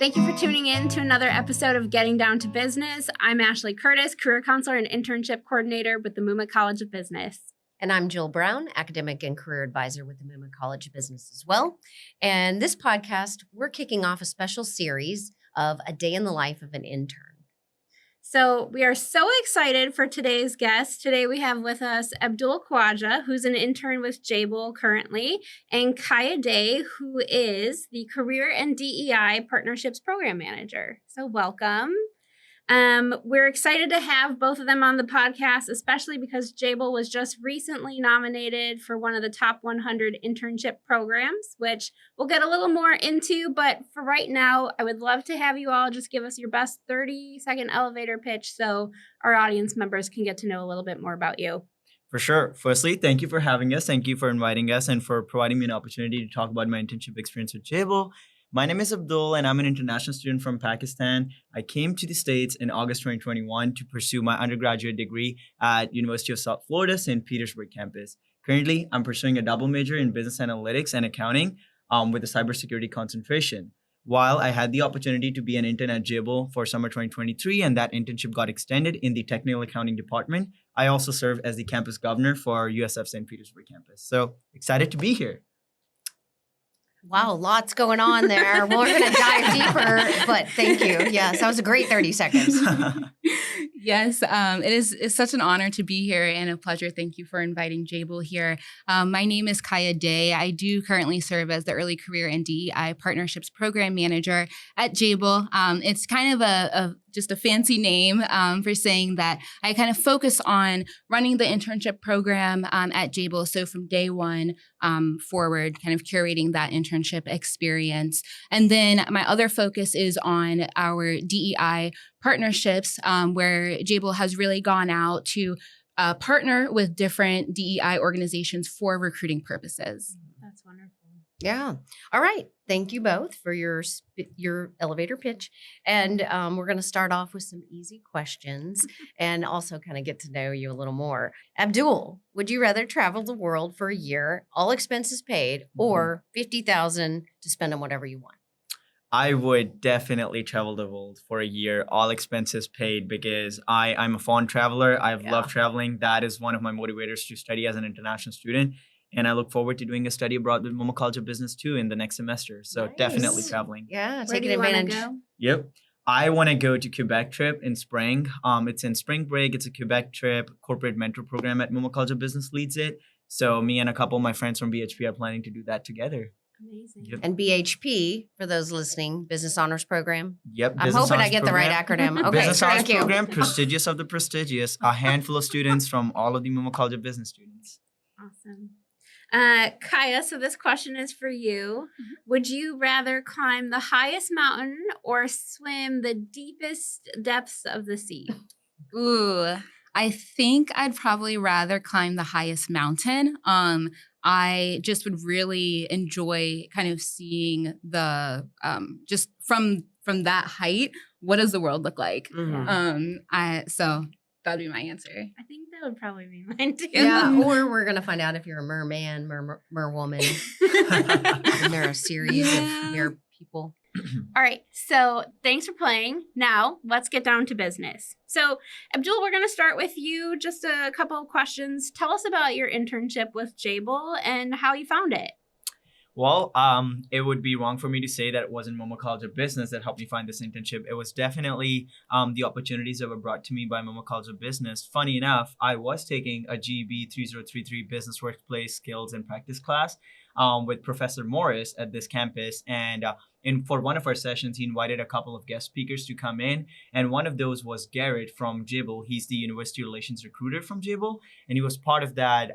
Thank you for tuning in to another episode of Getting Down to Business. I'm Ashley Curtis, Career Counselor and Internship Coordinator with the Muma College of Business. And I'm Jill Brown, Academic and Career Advisor with the Muma College of Business as well. And this podcast, we're kicking off a special series of A Day in the Life of an Intern. So we are so excited for today's guest. Today we have with us Abdul Khwaja, who's an intern with Jabil currently, and Kaya Day, who is the Career and DEI Partnerships Program Manager. So welcome. We're excited to have both of them on the podcast, especially because Jabil was just recently nominated for one of the top 100 internship programs, which we'll get a little more into. But for right now, I would love to have you all just give us your best 30-second elevator pitch so our audience members can get to know a little bit more about you. For sure. Firstly, thank you for having us. Thank you for inviting us and for providing me an opportunity to talk about my internship experience with Jabil. My name is Abdul, and I'm an international student from Pakistan. I came to the States in August 2021 to pursue my undergraduate degree at University of South Florida, St. Petersburg campus. Currently, I'm pursuing a double major in business analytics and accounting with a cybersecurity concentration. While I had the opportunity to be an intern at Jabil for summer 2023, and that internship got extended in the technical accounting department, I also served as the campus governor for USF St. Petersburg campus. So excited to be here. Wow, lots going on there. Well, we're going to dive deeper, but thank you. Yes, that was a great 30 seconds. Yes, it's such an honor to be here and a pleasure. Thank you for inviting Jabil here. My name is Kaya Day. I do currently serve as the Early Career and DEI Partnerships Program Manager at Jabil. It's kind of just a fancy name for saying that I kind of focus on running the internship program at Jabil. So from day one forward, kind of curating that internship experience. And then my other focus is on our DEI partnerships, where Jabil has really gone out to partner with different DEI organizations for recruiting purposes. That's wonderful. Yeah. All right. Thank you both for your elevator pitch. And we're going to start off with some easy questions and also kind of get to know you a little more. Abdul, would you rather travel the world for a year, all expenses paid, or $50,000 to spend on whatever you want? I would definitely travel the world for a year, all expenses paid, because I'm a fond traveler. I've loved traveling. That is one of my motivators to study as an international student. And I look forward to doing a study abroad with Muma College of Business too in the next semester. So definitely traveling. Yeah, Where taking do you advantage. Go? Yep. I want to go to Quebec trip in spring. It's in spring break. It's a Quebec trip. Corporate mentor program at Muma College of Business leads it. So me and a couple of my friends from BHP are planning to do that together. Amazing. Yep. And BHP, for those listening, Business Honors Program. Yep. I'm hoping I get the right acronym. Okay, Business Honors thank you. Program, prestigious of the prestigious. A handful of students from all of the Muma College of Business students. Awesome. Kaya, so this question is for you. Would you rather climb the highest mountain or swim the deepest depths of the sea? Ooh, I think I'd probably rather climb the highest mountain. I just would really enjoy kind of seeing the just from that height. What does the world look like? Mm-hmm. So that'd be my answer. I think that would probably be mine too. Yeah, or we're going to find out if you're a merman, merwoman. And there are a series of mer people. All right, so thanks for playing. Now, let's get down to business. So, Abdul, we're going to start with you. Just a couple of questions. Tell us about your internship with Jabil and how you found it. Well, it would be wrong for me to say that it wasn't Muma College of Business that helped me find this internship. It was definitely the opportunities that were brought to me by Muma College of Business. Funny enough, I was taking a GB 3033 Business Workplace Skills and Practice class with Professor Morris at this campus. And for one of our sessions, he invited a couple of guest speakers to come in. And one of those was Garrett from Jabil. He's the university relations recruiter from Jabil. And he was part of that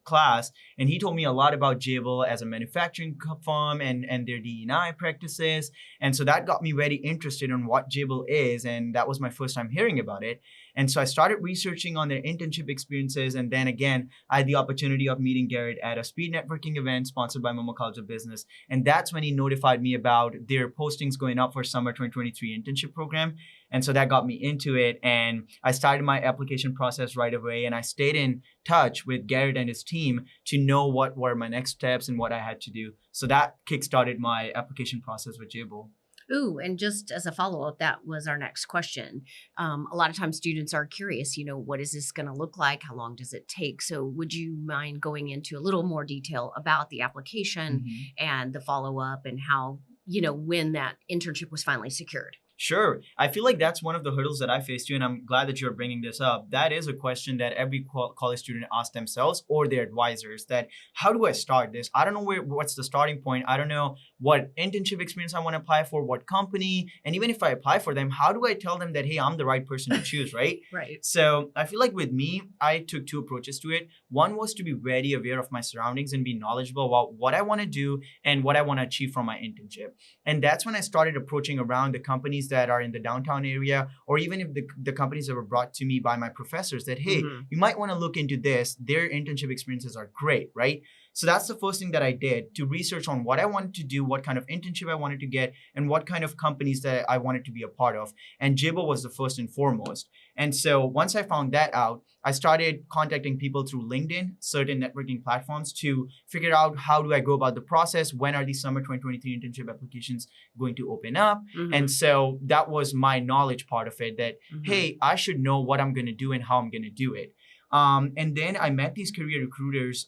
class. And he told me a lot about Jabil as a manufacturing firm and their D&I practices. And so that got me very interested in what Jabil is. And that was my first time hearing about it. And so I started researching on their internship experiences. And then again, I had the opportunity of meeting Garrett at a speed networking event sponsored by Muma College of Business. And that's when he notified me about their postings going up for summer 2023 internship program. And so that got me into it. And I started my application process right away. And I stayed in touch with Garrett and his team to know what were my next steps and what I had to do. So that kickstarted my application process with Jabil. Ooh, and just as a follow-up, that was our next question. A lot of times students are curious, what is this going to look like? How long does it take? So would you mind going into a little more detail about the application and the follow-up and how, when that internship was finally secured? Sure. I feel like that's one of the hurdles that I faced too, and I'm glad that you're bringing this up. That is a question that every college student asks themselves or their advisors, that how do I start this? I don't know what's the starting point. I don't know what internship experience I want to apply for, what company, and even if I apply for them, how do I tell them that, hey, I'm the right person to choose, right? Right. So I feel like with me, I took two approaches to it. One was to be very aware of my surroundings and be knowledgeable about what I want to do and what I want to achieve from my internship. And that's when I started approaching around the companies that are in the downtown area, or even if the companies that were brought to me by my professors that, hey, you might want to look into this. Their internship experiences are great, right? So that's the first thing that I did, to research on what I wanted to do, what kind of internship I wanted to get, and what kind of companies that I wanted to be a part of. And Jabil was the first and foremost. And so once I found that out, I started contacting people through LinkedIn, certain networking platforms, to figure out how do I go about the process, when are these summer 2023 internship applications going to open up. And so that was my knowledge part of it, that, hey, I should know what I'm going to do and how I'm going to do it. And then I met these career recruiters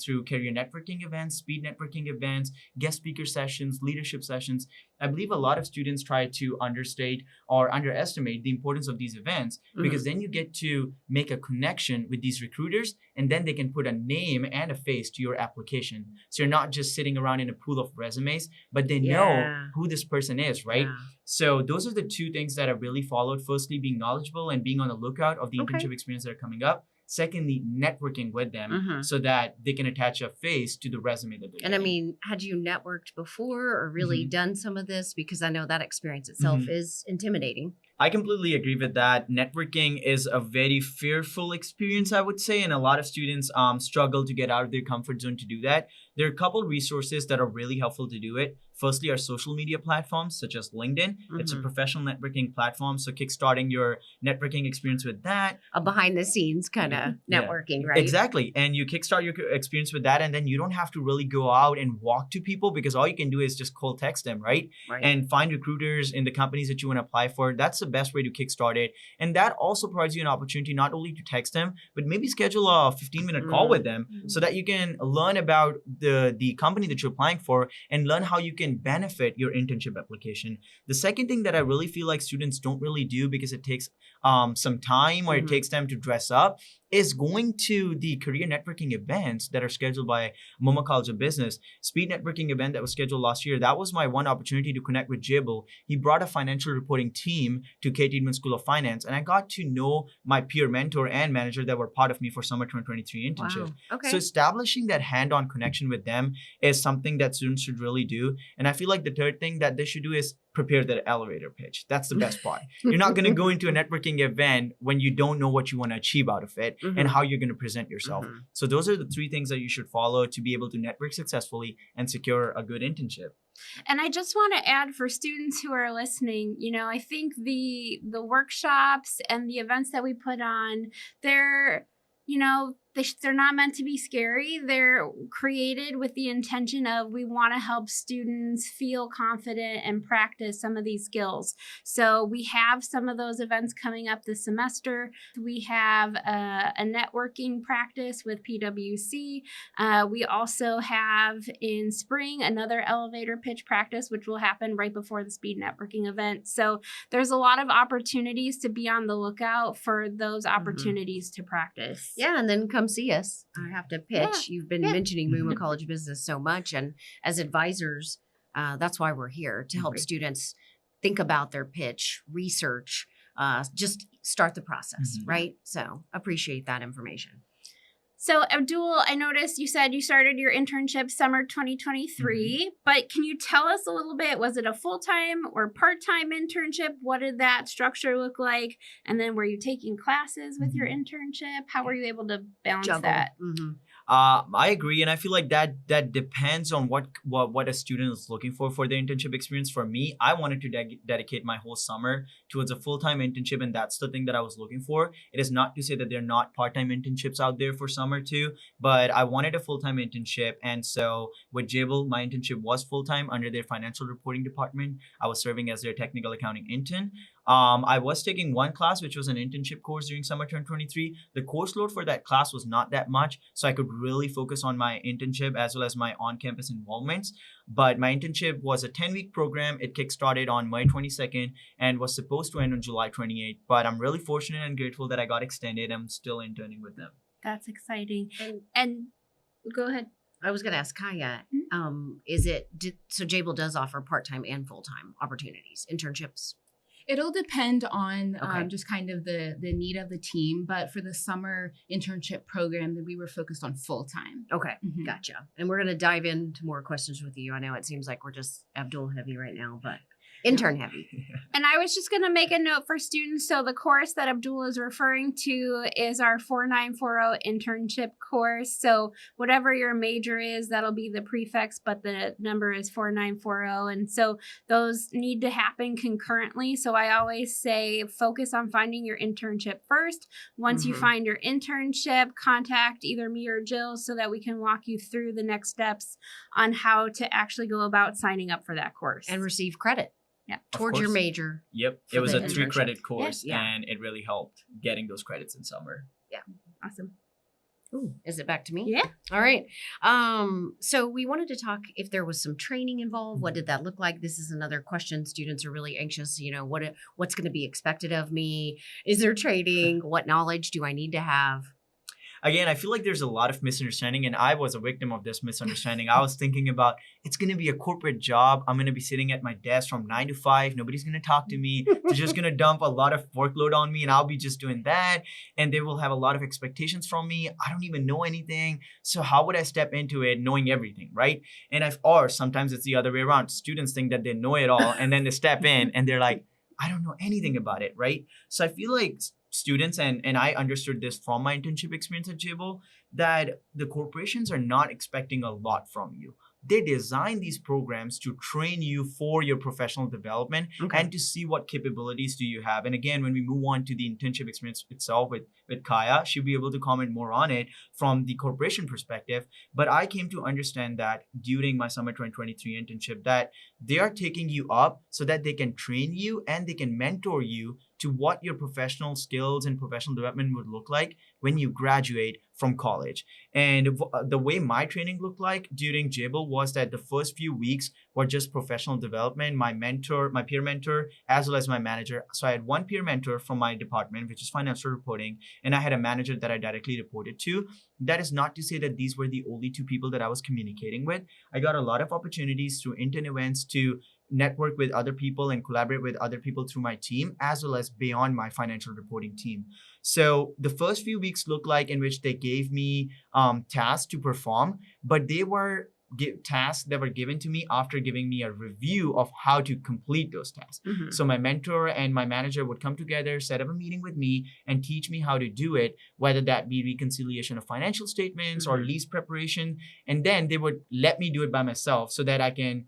through career networking events, speed networking events, guest speaker sessions, leadership sessions. I believe a lot of students try to understate or underestimate the importance of these events, because then you get to make a connection with these recruiters, and then they can put a name and a face to your application. So you're not just sitting around in a pool of resumes, but they know who this person is, right? Yeah. So those are the two things that I really followed. Firstly, being knowledgeable and being on the lookout of the internship experience that are coming up. Secondly, networking with them so that they can attach a face to the resume that they're And I getting. mean, had you networked before or really done some of this? Because I know that experience itself is intimidating. I completely agree with that. Networking is a very fearful experience, I would say, and a lot of students struggle to get out of their comfort zone to do that. There are a couple resources that are really helpful to do it. Firstly, our social media platforms such as LinkedIn. It's a professional networking platform, so kickstarting your networking experience with that. A behind the scenes kind of networking, right? Exactly. And you kickstart your experience with that, and then you don't have to really go out and walk to people, because all you can do is just cold text them, right? And find recruiters in the companies that you want to apply for. That's the best way to kickstart it. And that also provides you an opportunity not only to text them, but maybe schedule a 15-minute call with them so that you can learn about the company that you're applying for and learn how you can benefit your internship application. The second thing that I really feel like students don't really do, because it takes some time or it takes time to dress up, is going to the career networking events that are scheduled by MoMA College of Business. Speed networking event that was scheduled last year, that was my one opportunity to connect with Jabil. He brought a financial reporting team to Kate Eadman School of Finance, and I got to know my peer mentor and manager that were part of me for summer 2023 internship. Wow. Okay. So establishing that hand-on connection with them is something that students should really do. And I feel like the third thing that they should do is prepare that elevator pitch. That's the best part. You're not going to go into a networking event when you don't know what you want to achieve out of it and how you're going to present yourself. So those are the three things that you should follow to be able to network successfully and secure a good internship. And I just want to add, for students who are listening, I think the workshops and the events that we put on, they're not meant to be scary. They're created with the intention of, we want to help students feel confident and practice some of these skills. So we have some of those events coming up this semester. We have a networking practice with PwC. We also have in spring another elevator pitch practice, which will happen right before the speed networking event. So there's a lot of opportunities to be on the lookout for those opportunities to practice. Yeah, and then come see us. I have to pitch. You've been mentioning MoMA College of Business so much, and as advisors, that's why we're here, to help students think about their pitch, research, just start the process, right? So appreciate that information. So Abdul, I noticed you said you started your internship summer 2023, but can you tell us a little bit, was it a full-time or part-time internship? What did that structure look like? And then were you taking classes with your internship? How were you able to balance that? I agree, and I feel like that depends on what a student is looking for their internship experience. For me, I wanted to dedicate my whole summer towards a full-time internship, and that's the thing that I was looking for. It is not to say that there are not part-time internships out there for summer too, but I wanted a full-time internship, and so with Jabil, my internship was full-time under their financial reporting department. I was serving as their technical accounting intern. I was taking one class, which was an internship course during summer 2023. The course load for that class was not that much, so I could really focus on my internship as well as my on-campus involvements. But my internship was a 10-week program. It kickstarted on May 22nd and was supposed to end on July 28th. But I'm really fortunate and grateful that I got extended. I'm still interning with them. That's exciting. And And go ahead. I was going to ask Kaya, so Jabil does offer part-time and full-time opportunities, internships? It'll depend on Okay. just kind of the need of the team. But for the summer internship program, that we were focused on full time. Okay, Mhm. gotcha. And we're going to dive into more questions with you. I know it seems like we're just Abdul heavy right now, but intern heavy. And I was just going to make a note for students. So the course that Abdul is referring to is our 4940 internship course. So whatever your major is, that'll be the prefix, but the number is 4940. And so those need to happen concurrently. So I always say focus on finding your internship first. Once you Mhm. find your internship, contact either me or Jill so that we can walk you through the next steps on how to actually go about signing up for that course. And receive credit Yeah. towards your course. major. Yep, For it was the a internship. 3-credit course, Yeah. and it really helped getting those credits in summer. Awesome. Ooh, is it back to me? Yeah. All right. So we wanted to talk if there was some training involved. What did that look like? This is another question. Students are really anxious. What's going to be expected of me? Is there training? What knowledge do I need to have? Again, I feel like there's a lot of misunderstanding, and I was a victim of this misunderstanding. I was thinking about it's going to be a corporate job. I'm going to be sitting at my desk from 9 to 5. Nobody's going to talk to me. They're just going to dump a lot of workload on me, and I'll be just doing that. And they will have a lot of expectations from me. I don't even know anything. So how would I step into it knowing everything, right? Or sometimes it's the other way around. Students think that they know it all, and then they step in, and they're like, I don't know anything about it, right? So I feel like students, and I understood this from my internship experience at Jabil, that the corporations are not expecting a lot from you. They design these programs to train you for your professional development Okay. and to see what capabilities do you have. And again, when we move on to the internship experience itself with Kaya, she'll be able to comment more on it from the corporation perspective. But I came to understand that during my summer 2023 internship that they are taking you up so that they can train you and they can mentor you to what your professional skills and professional development would look like when you graduate from college. And the way my training looked like during Jabil was that the first few weeks were just professional development, my peer mentor, as well as my manager. So I had one peer mentor from my department, which is financial reporting, and I had a manager that I directly reported to. That is not to say that these were the only two people that I was communicating with. I got a lot of opportunities through intern events to network with other people and collaborate with other people through my team, as well as beyond my financial reporting team. So the first few weeks looked like in which they gave me tasks to perform, but they were tasks that were given to me after giving me a review of how to complete those tasks. Mhm. So my mentor and my manager would come together, set up a meeting with me, and teach me how to do it, whether that be reconciliation of financial statements or Mhm. lease preparation. And then they would let me do it by myself so that I can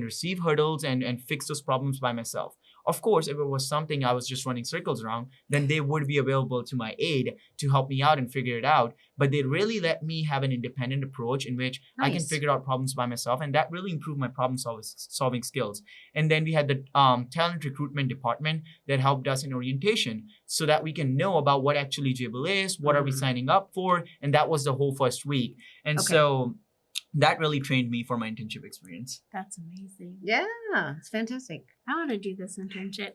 receive hurdles and fix those problems by myself. Of course, if it was something I was just running circles around, then they would be available to my aid to help me out and figure it out. But they really let me have an independent approach in which I can Nice. figure out problems by myself. And that really improved my problem solving skills. And then we had the talent recruitment department that helped us in orientation so that we can know about what actually Jabil is, what are we Mhm. signing up for. And that was the whole first week. And Okay. so that really trained me for my internship experience. That's amazing. Yeah, it's fantastic. I want to do this internship.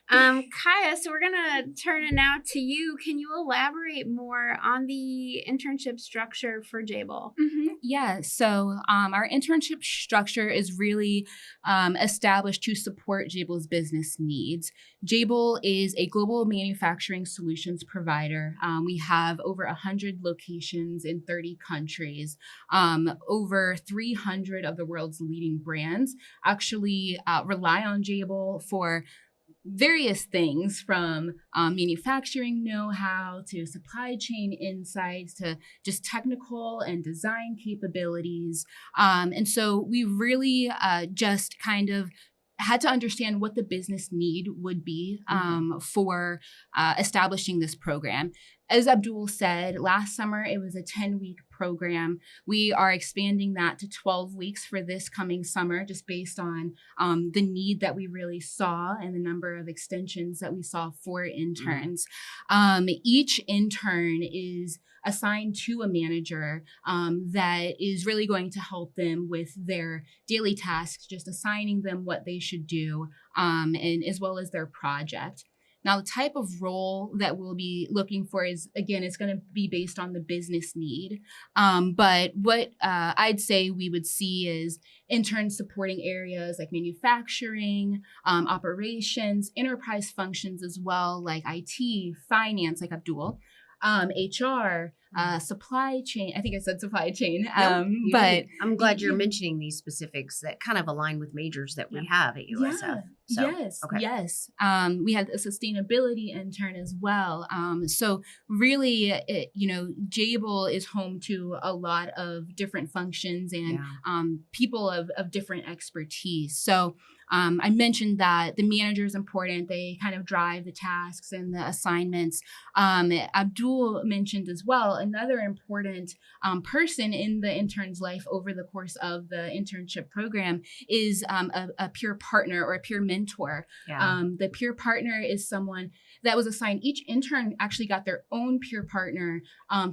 Kaya, so we're going to turn it now to you. Can you elaborate more on the internship structure for Jabil? Yeah, so our internship structure is really established to support Jabil's business needs. Jabil is a global manufacturing solutions provider. We have over 100 locations in 30 countries. Over 300 of the world's leading brands actually rely on Jabil for various things from manufacturing know-how to supply chain insights to just technical and design capabilities. And so we really just kind of had to understand what the business need would be for establishing this program. As Abdul said, last summer it was a 10-week program. We are expanding that to 12 weeks for this coming summer, just based on the need that we really saw and the number of extensions that we saw for interns. Each intern is assigned to a manager that is really going to help them with their daily tasks, just assigning them what they should do, and as well as their project. Now, the type of role that we'll be looking for is, again, it's going to be based on the business need. But what I'd say we would see is interns supporting areas like manufacturing, operations, enterprise functions as well, like IT, finance, like Abdul, HR, supply chain. I think I said supply chain. But I'm glad you're mentioning these specifics that kind of align with majors that we have at USF. Yes. We had a sustainability intern as well. So really, Jabil is home to a lot of different functions and people of different expertise. So I mentioned that the manager is important. They kind of drive the tasks and the assignments. Abdul mentioned as well, another important person in the intern's life over the course of the internship program is a peer partner or a peer mentor. The peer partner is someone that was assigned. Each intern actually got their own peer partner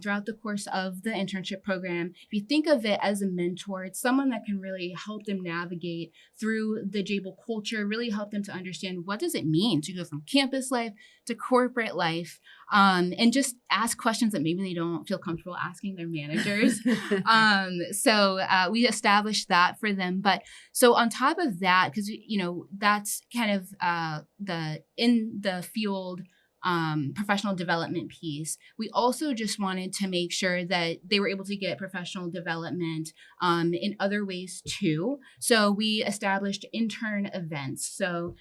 throughout the course of the internship program. If you think of it as a mentor, it's someone that can really help them navigate through the Jabil culture, really help them to understand what does it mean to go from campus life to corporate life, and just ask questions that maybe they don't feel comfortable asking their managers. So we established that for them. But so on top of that, because that's kind of the in the field professional development piece. We also just wanted to make sure that they were able to get professional development in other ways too. So we established intern events. So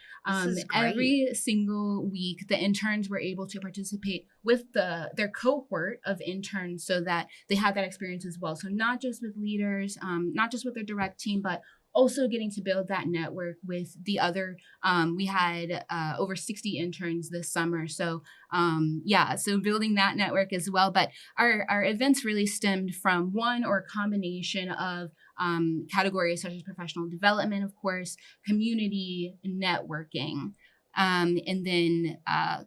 every single week, the interns were able to participate with their cohort of interns so that they had that experience as well. So not just with leaders, not just with their direct team, but also getting to build that network with the other, we had over 60 interns this summer. So so building that network as well. But our events really stemmed from one or a combination of categories such as professional development, of course, community, networking. And then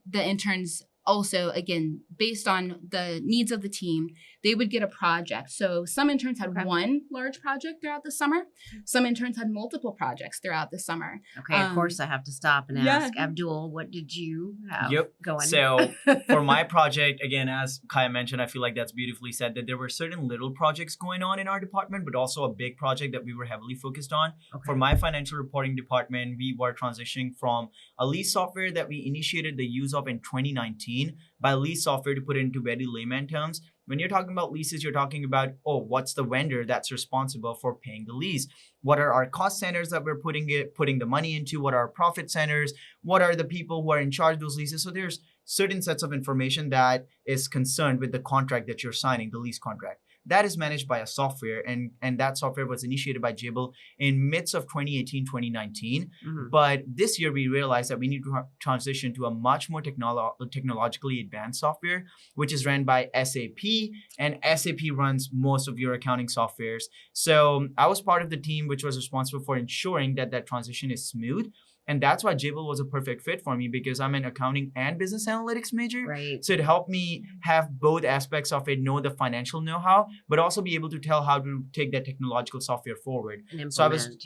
the interns also, again, based on the needs of the team, they would get a project. So some interns had one large project throughout the summer. Some interns had multiple projects throughout the summer. Okay, of course I have to stop and ask, Abdul, what did you have going? So for my project, again, as Kaya mentioned, I feel like that's beautifully said, that there were certain little projects going on in our department, but also a big project that we were heavily focused on. For my financial reporting department, we were transitioning from a lease software that we initiated the use of in 2019. By lease software, to put it into very layman terms, when you're talking about leases, you're talking about, what's the vendor that's responsible for paying the lease? What are our cost centers that we're putting the money into? What are our profit centers? What are the people who are in charge of those leases? So there's certain sets of information that is concerned with the contract that you're signing, the lease contract. That is managed by a software, and that software was initiated by Jabil in midst of 2018, 2019. But this year we realized that we need to transition to a much more technologically advanced software, which is run by SAP, and SAP runs most of your accounting softwares. So I was part of the team which was responsible for ensuring that transition is smooth. And that's why Jabil was a perfect fit for me, because I'm an accounting and business analytics major. Right. So it helped me have both aspects of it, know the financial know-how, but also be able to tell how to take that technological software forward. So I was,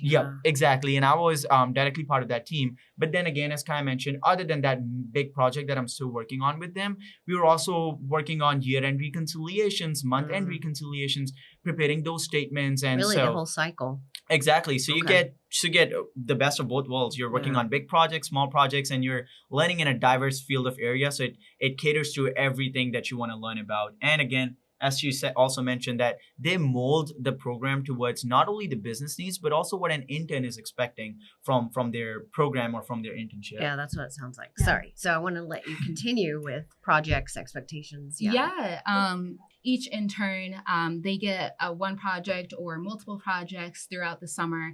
exactly. And I was directly part of that team. But then again, as Kai mentioned, other than that big project that I'm still working on with them, we were also working on year-end reconciliations, month-end reconciliations, preparing those statements. And really the whole cycle. Exactly. So you get the best of both worlds. You're working on big projects, small projects, and you're learning in a diverse field of area. So it caters to everything that you want to learn about. And again, as you said, also mentioned that they mold the program towards not only the business needs, but also what an intern is expecting from their program or from their internship. Yeah, that's what it sounds like. Yeah. Sorry. So I want to let you continue with projects, expectations. Yeah. Each intern, they get one project or multiple projects throughout the summer.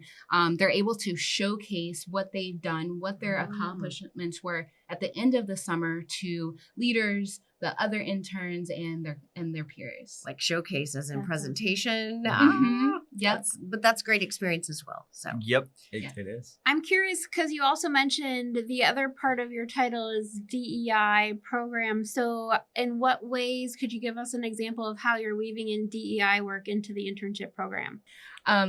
They're able to showcase what they've done, what their accomplishments were at the end of the summer to leaders, the other interns, and their peers. Like showcases and That's presentation. Yep. But that's great experience as well. So Yep, Yeah. it is. I'm curious because you also mentioned the other part of your title is DEI program. So, in what ways could you give us an example of how you're weaving in DEI work into the internship program?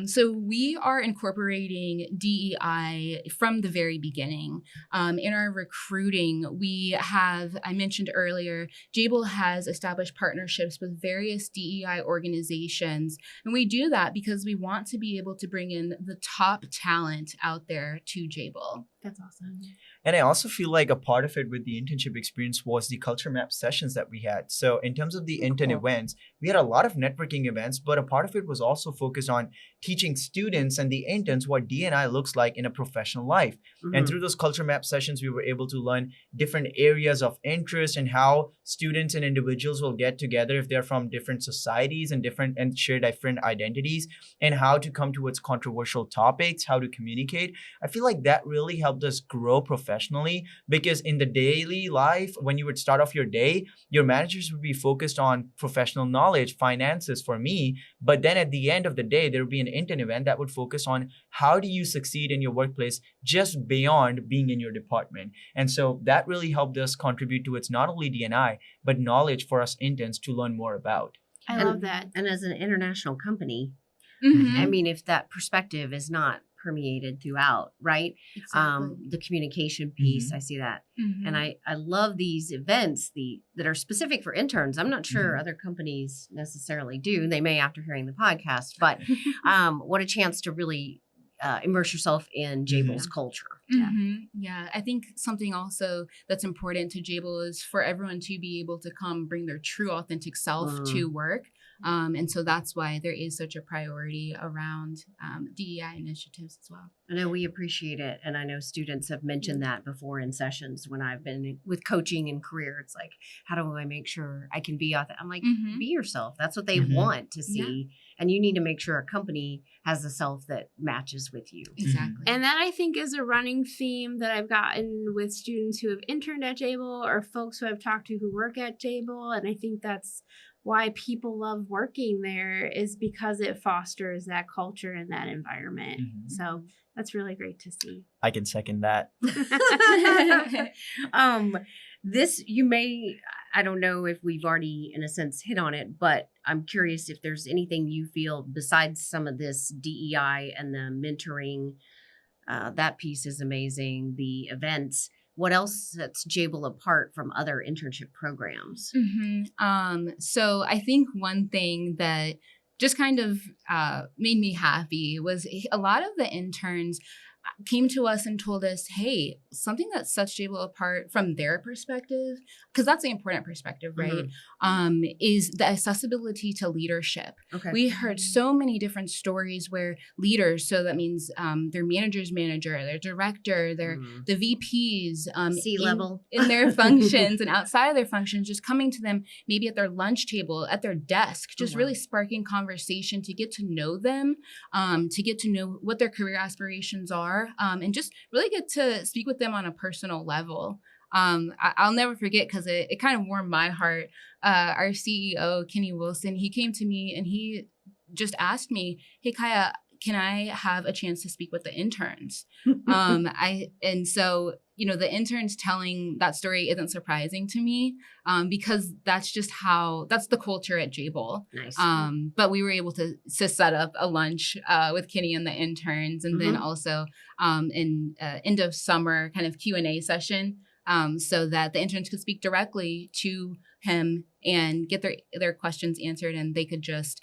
So we are incorporating DEI from the very beginning. In our recruiting, I mentioned earlier, Jabil has established partnerships with various DEI organizations. And we do that because we want to be able to bring in the top talent out there to Jabil. That's awesome. And I also feel like a part of it with the internship experience was the culture map sessions that we had. So in terms of the intern Cool. events, we had a lot of networking events, but a part of it was also focused on teaching students and the interns what D&I looks like in a professional life. And through those culture map sessions, we were able to learn different areas of interest and how students and individuals will get together if they're from different societies and share different identities, and how to come towards controversial topics, how to communicate. I feel like that really helped us grow professionally, because in the daily life, when you would start off your day, your managers would be focused on professional knowledge, finances for me. But then at the end of the day, there would be an intern event that would focus on how do you succeed in your workplace just beyond being in your department. And so that really helped us contribute towards not only D&I, but knowledge for us interns to learn more about. I love that. And as an international company, Mhm. I mean, if that perspective is not permeated throughout, right? Exactly. The communication piece, I see that. Mhm. And I love these events that are specific for interns. I'm not sure Mhm. other companies necessarily do. They may after hearing the podcast, but what a chance to really immerse yourself in Jabil's culture. Yeah, I think something also that's important to Jabil is for everyone to be able to come bring their true authentic self to work. And so that's why there is such a priority around DEI initiatives as well. I know we appreciate it. And I know students have mentioned that before in sessions when I've been with coaching and career. It's like, how do I make sure I can be authentic? I'm like, be yourself. That's what they want to see. And you need to make sure a company has a self that matches with you. Exactly. And that, I think, is a running theme that I've gotten with students who have interned at Jabil or folks who I've talked to who work at Jabil. And I think that's why people love working there, is because it fosters that culture and that environment. So that's really great to see. I can second that. This, you may, I don't know if we've already in a sense hit on it, but I'm curious if there's anything you feel besides some of this DEI and the mentoring, that piece is amazing, the events. What else sets Jabil apart from other internship programs? So I think one thing that just kind of made me happy was a lot of the interns came to us and told us, hey, something that sets Jabil apart from their perspective, because that's the important perspective, right? Is the accessibility to leadership. Okay. We heard so many different stories where leaders, so that means their manager's manager, their director, the VPs, C-level. in their functions and outside of their functions, just coming to them maybe at their lunch table, at their desk, just really sparking conversation to get to know them, to get to know what their career aspirations are, and just really get to speak with them on a personal level. I'll never forget, because it kind of warmed my heart. Our CEO, Kenny Wilson, he came to me and he just asked me, hey, Kaya, can I have a chance to speak with the interns? And so, the interns telling that story isn't surprising to me, because that's just that's the culture at Jabil. Nice. But we were able to set up a lunch with Kenny and the interns, and then also in end of summer kind of Q&A session, so that the interns could speak directly to him and get their questions answered, and they could just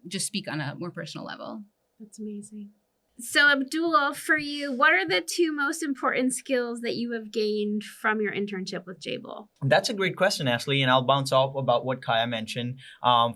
speak on a more personal level. That's amazing. So, Abdul, for you, what are the two most important skills that you have gained from your internship with Jabil? That's a great question, Ashley, and I'll bounce off about what Kaya mentioned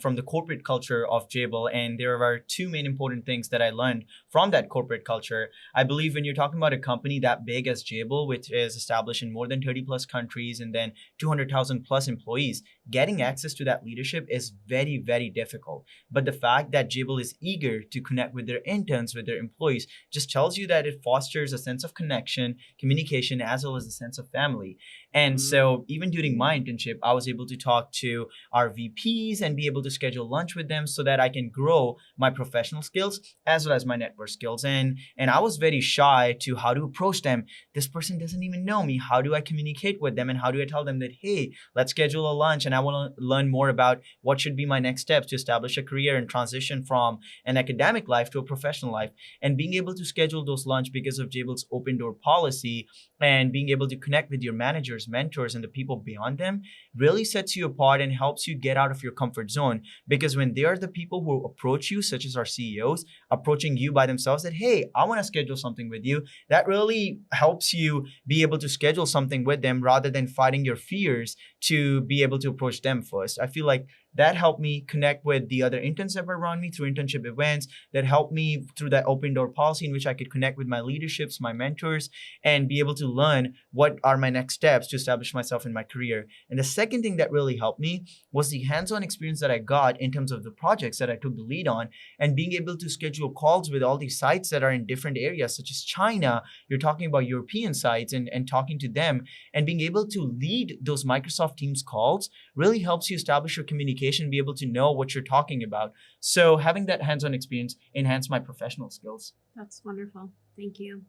from the corporate culture of Jabil. And there are two main important things that I learned from that corporate culture. I believe when you're talking about a company that big as Jabil, which is established in more than 30 plus countries and then 200,000 plus employees, getting access to that leadership is very, very difficult. But the fact that Jabil is eager to connect with their interns, with their employees, just tells you that it fosters a sense of connection, communication, as well as a sense of family. And so even during my internship, I was able to talk to our VPs and be able to schedule lunch with them so that I can grow my professional skills as well as my network skills. And I was very shy to how to approach them. This person doesn't even know me. How do I communicate with them? And how do I tell them that, hey, let's schedule a lunch and I want to learn more about what should be my next steps to establish a career and transition from an academic life to a professional life. And being able to schedule those lunch because of Jabil's open door policy and being able to connect with your managers, mentors, and the people beyond them really sets you apart and helps you get out of your comfort zone. Because when they are the people who approach you, such as our CEOs, approaching you by themselves that, hey, I want to schedule something with you, that really helps you be able to schedule something with them rather than fighting your fears to be able to approach them first. I feel like that helped me connect with the other interns that were around me through internship events, that helped me through that open door policy in which I could connect with my leaderships, my mentors, and be able to learn what are my next steps to establish myself in my career. And the second thing that really helped me was the hands-on experience that I got in terms of the projects that I took the lead on and being able to schedule calls with all these sites that are in different areas, such as China. You're talking about European sites and talking to them and being able to lead those Microsoft Teams calls really helps you establish your communication, be able to know what you're talking about. So having that hands-on experience enhanced my professional skills. That's wonderful. Thank you.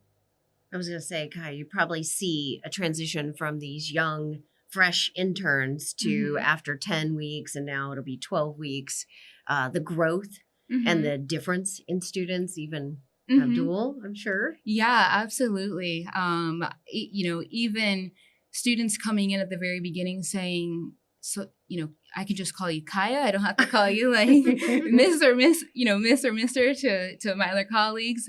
I was going to say, Kai, you probably see a transition from these young, fresh interns to after 10 weeks, and now it'll be 12 weeks, the growth and the difference in students, even Abdul, I'm sure. Yeah, absolutely. Even students coming in at the very beginning saying, so, I can just call you Kaya. I don't have to call you like Miss or Mr. to my other colleagues.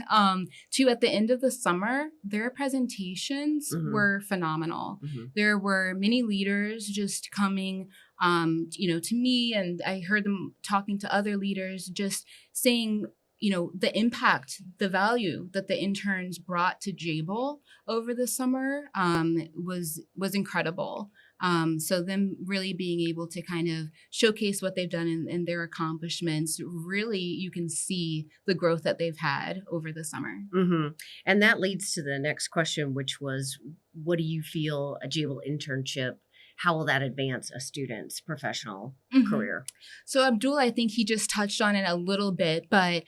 To at the end of the summer, their presentations were phenomenal. There were many leaders just coming, to me, and I heard them talking to other leaders, just saying, the impact, the value that the interns brought to Jabil over the summer was incredible. So them really being able to kind of showcase what they've done and their accomplishments, really you can see the growth that they've had over the summer. And that leads to the next question, which was, what do you feel a Jabil internship, how will that advance a student's professional career? So Abdul, I think he just touched on it a little bit, but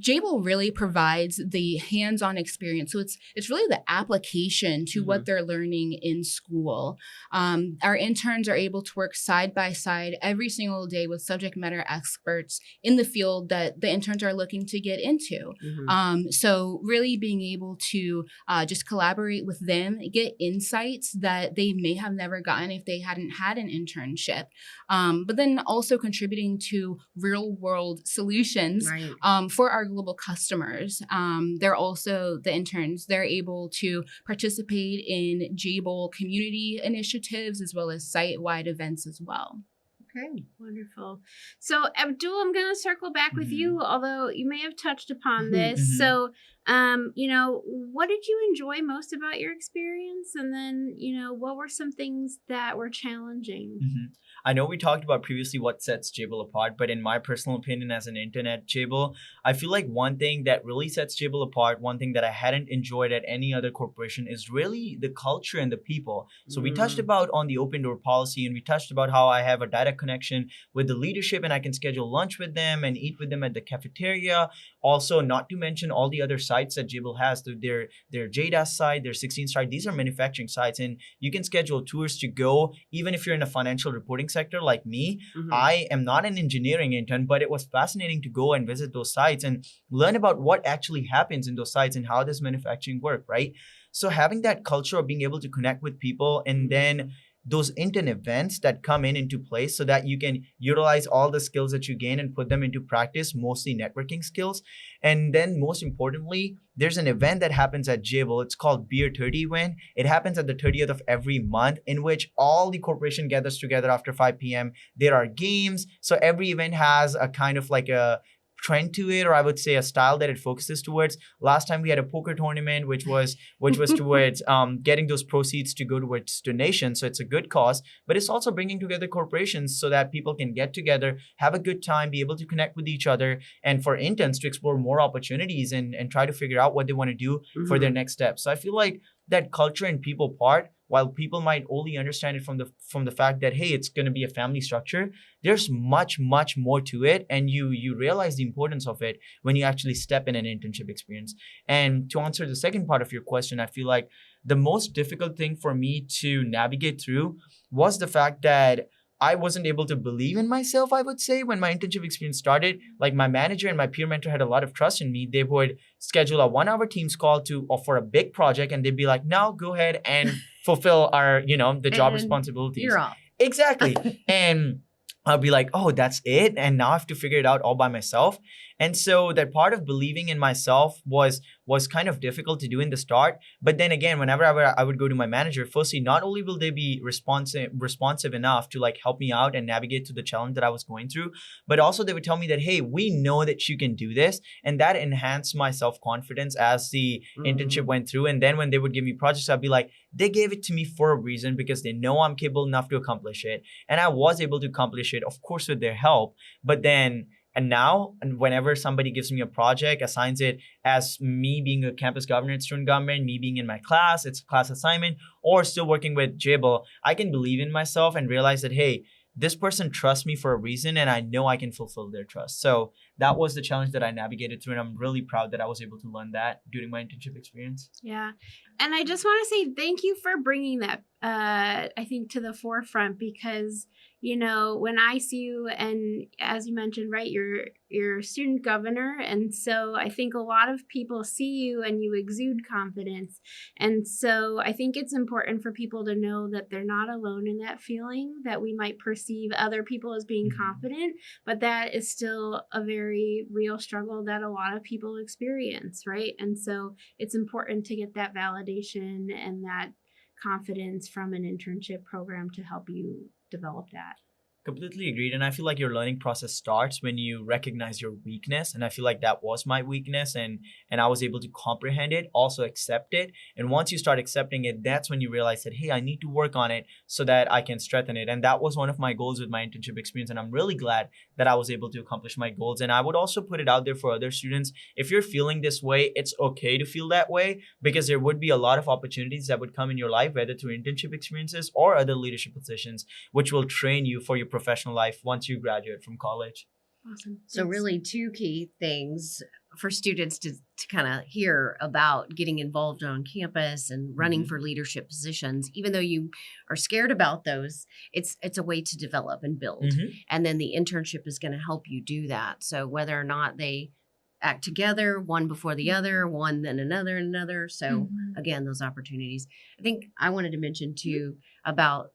Jabil really provides the hands-on experience. So it's really the application to what they're learning in school. Our interns are able to work side by side every single day with subject matter experts in the field that the interns are looking to get into. So really being able to just collaborate with them, get insights that they may have never gotten if they hadn't had an internship. But then also contributing to real-world solutions for our global customers. They're also, the interns, they're able to participate in Jabil community initiatives as well as site-wide events as well. Okay, wonderful. So Abdul, I'm going to circle back with you, although you may have touched upon this. So, what did you enjoy most about your experience? And then, what were some things that were challenging? I know we talked about previously what sets Jabil apart, but in my personal opinion as an intern at Jabil, I feel like one thing that really sets Jabil apart, one thing that I hadn't enjoyed at any other corporation is really the culture and the people. So we touched about on the open door policy and we touched about how I have a direct connection with the leadership and I can schedule lunch with them and eat with them at the cafeteria. Also, not to mention all the other sites that Jabil has, their JDAS site, their 16 site, these are manufacturing sites and you can schedule tours to go, even if you're in a financial reporting sector like me. I am not an engineering intern, but it was fascinating to go and visit those sites and learn about what actually happens in those sites and how does manufacturing work, right? So having that culture of being able to connect with people and then those intern events that come into place so that you can utilize all the skills that you gain and put them into practice, mostly networking skills. And then most importantly, there's an event that happens at Jabil. It's called Beer 30 event. It happens at the 30th of every month, in which all the corporation gathers together after 5 p.m. There are games. So every event has a kind of like a trend to it, or I would say a style that it focuses towards. Last time we had a poker tournament, which was towards getting those proceeds to go towards donations. So it's a good cause, but it's also bringing together corporations so that people can get together, have a good time, be able to connect with each other, and for interns to explore more opportunities and try to figure out what they want to do for their next step. So I feel like that culture and people part, while people might only understand it from the fact that, hey, it's going to be a family structure, there's much more to it, and you realize the importance of it when you actually step in an internship experience. And to answer the second part of your question, I feel like the most difficult thing for me to navigate through was the fact that I wasn't able to believe in myself, I would say, when my internship experience started. Like, my manager and my peer mentor had a lot of trust in me. They would schedule a 1-hour Teams call for a big project, and they'd be like, "No, go ahead and fulfill our, the job And responsibilities." You're off. Exactly. And I'll be like, "Oh, that's it. And now I have to figure it out all by myself." And so that part of believing in myself was kind of difficult to do in the start. But then again, whenever I would go to my manager, firstly, not only will they be responsive enough to like help me out and navigate through the challenge that I was going through, but also they would tell me that, hey, we know that you can do this. And that enhanced my self-confidence as the internship went through. And then when they would give me projects, I'd be like, they gave it to me for a reason, because they know I'm capable enough to accomplish it. And I was able to accomplish it, of course, with their help. But then, and now, and whenever somebody gives me a project, assigns it as me being a campus government, student government, me being in my class, it's a class assignment, or still working with Jabil, I can believe in myself and realize that, hey, this person trusts me for a reason, and I know I can fulfill their trust. So that was the challenge that I navigated through, and I'm really proud that I was able to learn that during my internship experience. Yeah. And I just want to say thank you for bringing that, I think, to the forefront, because, when I see you, and as you mentioned, right, you're a student governor. And so I think a lot of people see you and you exude confidence. And so I think it's important for people to know that they're not alone in that feeling, that we might perceive other people as being confident, but that is still a very real struggle that a lot of people experience, right? And so it's important to get that validation and that confidence from an internship program to help you develop that. Completely agreed. And I feel like your learning process starts when you recognize your weakness. And I feel like that was my weakness. And I was able to comprehend it, also accept it. And once you start accepting it, that's when you realize that, hey, I need to work on it so that I can strengthen it. And that was one of my goals with my internship experience. And I'm really glad that I was able to accomplish my goals. And I would also put it out there for other students. If you're feeling this way, it's okay to feel that way, because there would be a lot of opportunities that would come in your life, whether through internship experiences or other leadership positions, which will train you for your professional life once you graduate from college. Awesome. So Thanks. really 2 key things for students to kind of hear about getting involved on campus and running for leadership positions. Even though you are scared about those, it's a way to develop and build. And then the internship is going to help you do that. So whether or not they act together, one before the other, one then another. So again, those opportunities. I think I wanted to mention too about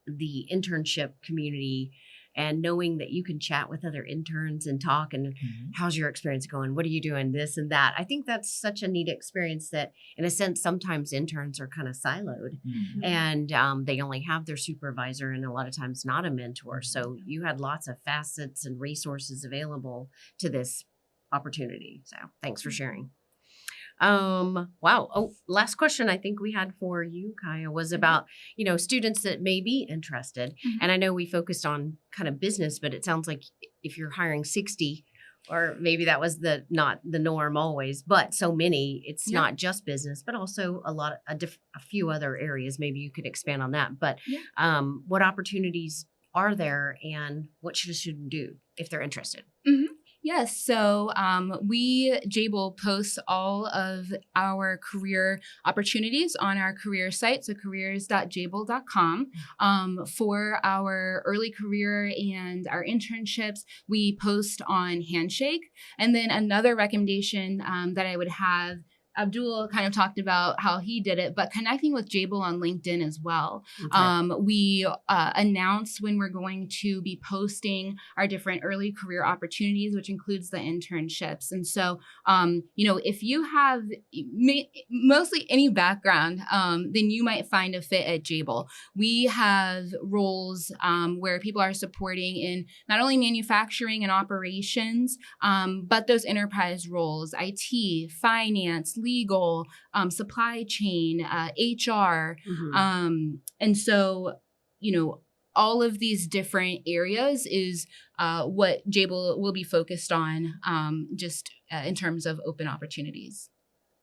the internship community, and knowing that you can chat with other interns and talk and how's your experience going? What are you doing? This and that. I think that's such a neat experience that, in a sense, sometimes interns are kind of siloed and they only have their supervisor and a lot of times not a mentor. So you had lots of facets and resources available to this opportunity. So thanks for sharing. Wow. Oh, last question I think we had for you, Kaya, was about, students that may be interested. And I know we focused on kind of business, but it sounds like if you're hiring 60, or maybe that was not the norm always, but so many, it's not just business, but also a few other areas. Maybe you could expand on that. But what opportunities are there, and what should a student do if they're interested? Yes. So Jabil posts all of our career opportunities on our career site, so careers.jabil.com. For our early career and our internships, we post on Handshake. And then another recommendation that I would have Abdul kind of talked about how he did it, but connecting with Jabil on LinkedIn as well. Okay. We announce when we're going to be posting our different early career opportunities, which includes the internships. And so, if you have mostly any background, then you might find a fit at Jabil. We have roles where people are supporting in not only manufacturing and operations, but those enterprise roles, IT, finance, legal, supply chain, HR. And so, all of these different areas is what Jabil will be focused on just in terms of open opportunities.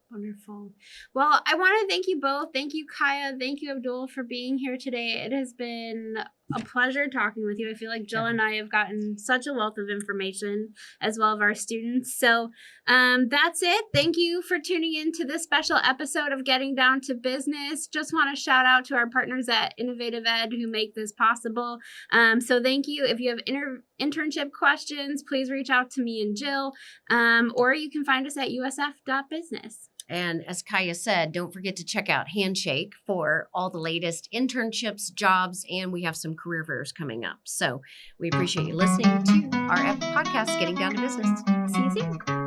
Wonderful. Well, I want to thank you both. Thank you, Kaya. Thank you, Abdul, for being here today. It has been a pleasure talking with you. I feel like Jill and I have gotten such a wealth of information, as well as our students. So that's it. Thank you for tuning in to this special episode of Getting Down to Business. Just want to shout out to our partners at Innovative Ed who make this possible. So thank you. If you have internship questions, please reach out to me and Jill, or you can find us at usf.business. And as Kaya said, don't forget to check out Handshake for all the latest internships, jobs, and we have some career fairs coming up. So we appreciate you listening to our podcast, Getting Down to Business. See you soon.